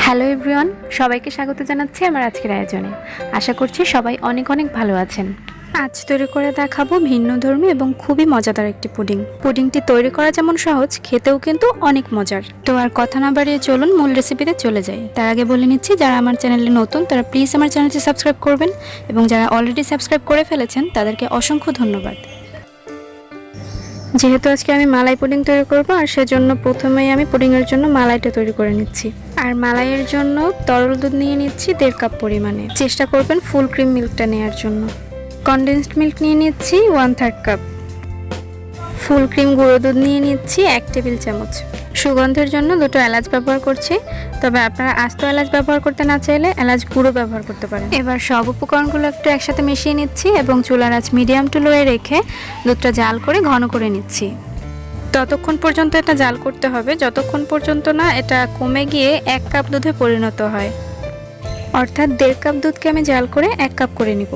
Hello everyone, সবাইকে স্বাগত জানাচ্ছি আমার আজকের আয়োজনে। আশা করছি সবাই অনেক অনেক ভালো আছেন। আজ তৈরি করে দেখাবো ভিন্নধর্মী এবং খুবই মজাদার একটি পুডিং। পুডিংটি তৈরি করা যেমন সহজ, খেতেও কিন্তু অনেক মজার। তো আর কথা না বাড়িয়ে চলুন মূল রেসিপিতে চলে যাই। তার আগে বলে নিচ্ছি, যারা আমার চ্যানেলে নতুন তারা প্লিজ আমার চ্যানেলটি সাবস্ক্রাইব করবেন, এবং যারা অলরেডি সাবস্ক্রাইব করে ফেলেছেন তাদেরকে অসংখ্য ধন্যবাদ। যেহেতু আজকে আমি মালাই পুডিং তৈরি করব, আর সেজন্য প্রথমেই আমি পুডিংয়ের জন্য মালাইটা তৈরি করে নিচ্ছি। আর মালাইয়ের জন্য তরল দুধ নিয়ে নিচ্ছি 1.5 কাপ পরিমাণে। চেষ্টা করবেন ফুল ক্রিম মিল্কটা নেওয়ার জন্য। কনডেন্সড মিল্ক নিয়ে নিচ্ছি 1/3 কাপ। ফুল ক্রিম গুঁড়ো দুধ নিয়ে নিচ্ছি 1 টেবিল চামচ। সুগন্ধের জন্য 2টো এলাচ ব্যবহার করছি, তবে আপনারা আস্ত এলাচ ব্যবহার করতে না চাইলে এলাচ গুঁড়ো ব্যবহার করতে পারেন। এবার সব উপকরণগুলো একটু একসাথে মিশিয়ে নিচ্ছি এবং চুলার আঁচ মিডিয়াম টু লোয়ে রেখে দুধটা জাল করে ঘন করে নিচ্ছি। ততক্ষণ পর্যন্ত এটা জাল করতে হবে যতক্ষণ পর্যন্ত না এটা কমে গিয়ে 1 কাপ দুধে পরিণত হয়। অর্থাৎ 1.5 কাপ দুধকে আমি জাল করে 1 কাপ করে নিব।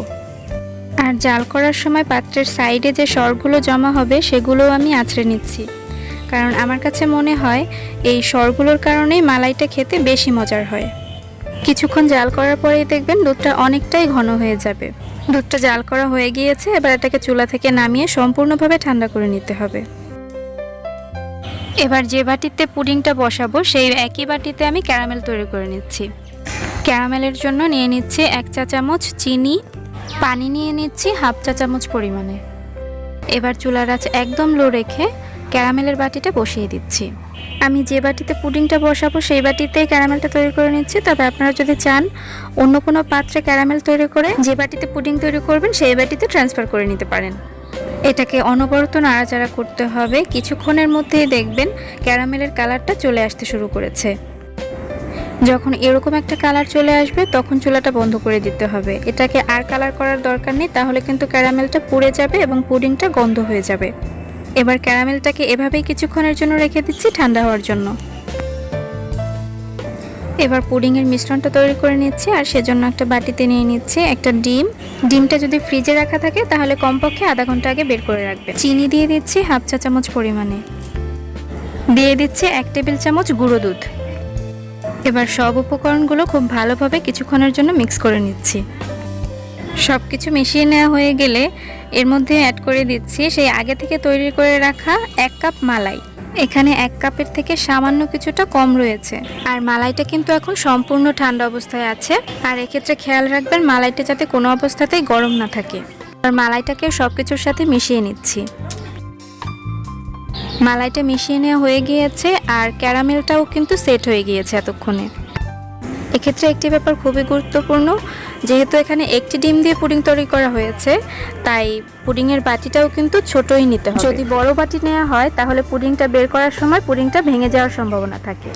আর জাল করার সময় পাত্রের সাইডে যে সরগুলো জমা হবে সেগুলোও আমি আঁচড়ে নিচ্ছি, কারণ আমার কাছে মনে হয় এই সরগুলোর কারণেই মালাইটা খেতে বেশি মজার হয়। কিছুক্ষণ জাল করার পরেই দেখবেন দুধটা অনেকটাই ঘন হয়ে যাবে। দুধটা জাল করা হয়ে গিয়েছে, এবার এটাকে চুলা থেকে নামিয়ে সম্পূর্ণভাবে ঠান্ডা করে নিতে হবে। এবার যে বাটিতে পুডিংটা বসাবো সেই একই বাটিতে আমি ক্যারামেল তৈরি করে নিচ্ছি। ক্যারামেলের জন্য নিয়ে নিচ্ছি 1 চা চামচ চিনি, পানি নিয়ে নিচ্ছি 1/2 চা চামচ পরিমাণে। এবার চুলার আঁচ একদম লো রেখে ক্যারামেলের বাটিটা বসিয়ে দিচ্ছি। আমি যে বাটিতে পুডিংটা বসাবো সেই বাটিতেই ক্যারামেলটা তৈরি করে নিচ্ছি, তবে আপনারা যদি চান অন্য কোনো পাত্রে ক্যারামেল তৈরি করে যে বাটিতে পুডিং তৈরি করবেন সেই বাটিতে ট্রান্সফার করে নিতে পারেন। এটাকে অনবরত নাড়াচাড়া করতে হবে। কিছুক্ষণের মধ্যেই দেখবেন ক্যারামেলের কালারটা চলে আসতে শুরু করেছে। যখন এরকম একটা কালার চলে আসবে তখন চুলাটা বন্ধ করে দিতে হবে। এটাকে আর কালার করার দরকার নেই, তাহলে কিন্তু ক্যারামেলটা পুড়ে যাবে এবং পুডিংটা গন্ধ হয়ে যাবে। এবার ক্যারামেলটাকে এভাবেই কিছুক্ষণের জন্য রেখে দিচ্ছি ঠান্ডা হওয়ার জন্য। এবার পুডিংয়ের মিশ্রণটা তৈরি করে নিচ্ছি, আর সেজন্য একটা বাটিতে নিয়ে নিচ্ছি একটা ডিম। ডিমটা যদি ফ্রিজে রাখা থাকে তাহলে কমপক্ষে আধা ঘন্টা আগে বের করে রাখবেন। চিনি দিয়ে দিচ্ছি 1/2 চা চামচ পরিমাণে। দিয়ে দিচ্ছি 1 টেবিল চামচ গুঁড়ো দুধ। এবার সব উপকরণগুলো খুব ভালোভাবে কিছুক্ষণের জন্য মিক্স করে নিচ্ছি। সব কিছু মিশিয়ে নেওয়া হয়ে গেলে এর মধ্যে অ্যাড করে দিচ্ছি সেই আগে থেকে তৈরি করে রাখা 1 কাপ মালাই। এখানে 1 কাপের থেকে সামান্য কিছুটা কম রয়েছে। আর মালাইটা কিন্তু এখন সম্পূর্ণ ঠান্ডা অবস্থায় আছে, আর এক্ষেত্রে খেয়াল রাখবেন মালাইটা যাতে কোনো অবস্থাতেই গরম না থাকে। আর মালাইটাকে সব কিছুর সাথে মিশিয়ে নিচ্ছি। মালাইটা মিশিয়ে নেওয়া হয়ে গিয়েছে, আর ক্যারামেলটাও কিন্তু সেট হয়ে গিয়েছে এতক্ষণে। এক্ষেত্রে একটি ব্যাপার খুবই গুরুত্বপূর্ণ, যেহেতু এখানে একটি ডিম দিয়ে পুডিং তৈরি করা হয়েছে তাই পুডিংয়ের বাটিটাও কিন্তু ছোটই নিতে হবে। যদি বড় বাটি নেওয়া হয় তাহলে পুডিংটা বের করার সময় পুডিংটা ভেঙে যাওয়ার সম্ভাবনা থাকে।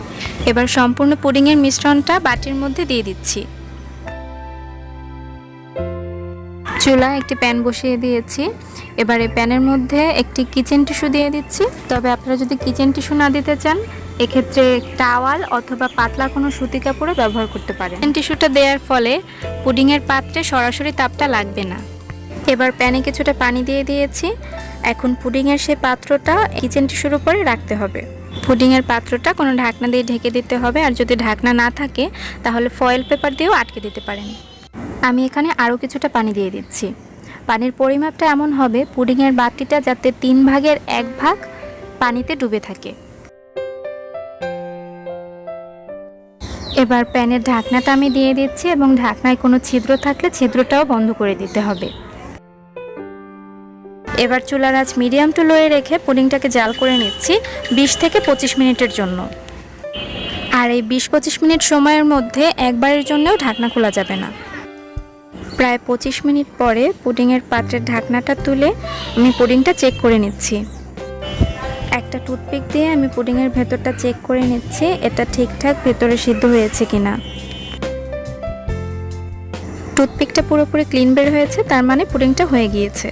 এবার সম্পূর্ণ পুডিংয়ের মিশ্রণটা বাটির মধ্যে দিয়ে দিচ্ছি। চুলায় একটি প্যান বসিয়ে দিয়েছি। এবার এই প্যানের মধ্যে একটি কিচেন টিস্যু দিয়ে দিচ্ছি, তবে আপনারা যদি কিচেন টিস্যু না দিতে চান এক্ষেত্রে টাওয়াল অথবা পাতলা কোনো সুতি কাপড়ে ব্যবহার করতে পারেন। কিচেন টিস্যুটা দেওয়ার ফলে পুডিংয়ের পাত্রে সরাসরি তাপটা লাগবে না। এবার প্যানে কিছুটা পানি দিয়ে দিয়েছি। এখন পুডিংয়ের সেই পাত্রটা কিচেন টিস্যুর উপরে রাখতে হবে। পুডিংয়ের পাত্রটা কোনো ঢাকনা দিয়ে ঢেকে দিতে হবে, আর যদি ঢাকনা না থাকে তাহলে ফয়েল পেপার দিয়েও আটকে দিতে পারেন। আমি এখানে আরও কিছুটা পানি দিয়ে দিচ্ছি। পানির পরিমাপটা এমন হবে পুডিংয়ের বাটিটা যাতে 3 ভাগের 1 ভাগ পানিতে ডুবে থাকে। এবার প্যানের ঢাকনাটা আমি দিয়ে দিচ্ছি, এবং ঢাকনায় কোনো ছিদ্র থাকলে ছিদ্রটাও বন্ধ করে দিতে হবে। এবার চুলার আঁচ মিডিয়াম টু লোয়ে রেখে পুডিংটাকে জাল করে নিচ্ছি 20 থেকে 25 মিনিটের জন্য। আর এই 20-25 মিনিট সময়ের মধ্যে একবারের জন্যও ঢাকনা খোলা যাবে না। প্রায় 25 মিনিট পরে পুডিংয়ের পাত্রের ঢাকনাটা তুলে আমি পুডিংটা চেক করে নিচ্ছি। একটা টুথপিক দিয়ে আমি পুডিংয়ের ভেতরটা চেক করে নিচ্ছি এটা ঠিকঠাক ভেতরে সিদ্ধ হয়েছে কিনা। টুথপিকটা পুরোপুরি ক্লিন বের হয়েছে, তার মানে পুডিংটা হয়ে গিয়েছে।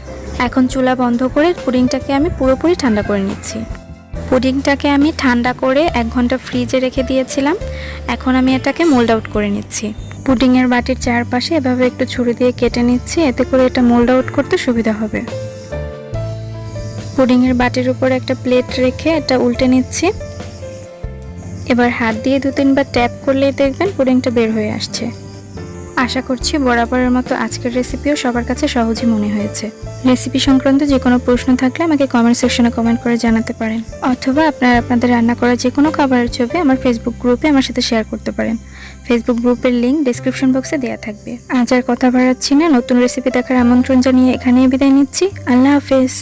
এখন চুলা বন্ধ করে পুডিংটাকে আমি পুরোপুরি ঠান্ডা করে নিচ্ছি। পুডিংটাকে আমি ঠান্ডা করে 1 ঘন্টা ফ্রিজে রেখে দিয়েছিলাম। এখন আমি এটাকে মোল্ড আউট করে নিচ্ছি। পুডিংয়ের বাটির চারপাশে এভাবে একটু ছুরি দিয়ে কেটে নিচ্ছি, এতে করে এটা মোল্ড আউট করতে সুবিধা হবে। পুডিংয়ের বাটির উপরে একটা প্লেট রেখে এটা উল্টে নিচ্ছি। এবার হাত দিয়ে 2-3 বার ট্যাপ করলেই দেখবেন পুডিংটা বের হয়ে আসছে। আশা করছি বরাবরের মতো আজকের রেসিপিও সবার কাছে সহজই মনে হয়েছে। রেসিপি সংক্রান্ত যে কোনো প্রশ্ন থাকলে আমাকে কমেন্ট সেকশনে কমেন্ট করে জানাতে পারেন, অথবা আপনারা আপনাদের রান্না করা যে কোনো খাবারের ছবি আমার ফেসবুক গ্রুপে আমার সাথে শেয়ার করতে পারেন। ফেসবুক গ্রুপের লিংক ডেসক্রিপশন বক্সে দেওয়া থাকবে। আজ আর কথা বাড়াচ্ছি না, নতুন রেসিপি দেখার আমন্ত্রণ জানিয়ে এখানেই বিদায় নিচ্ছি। আল্লাহ হাফেজ।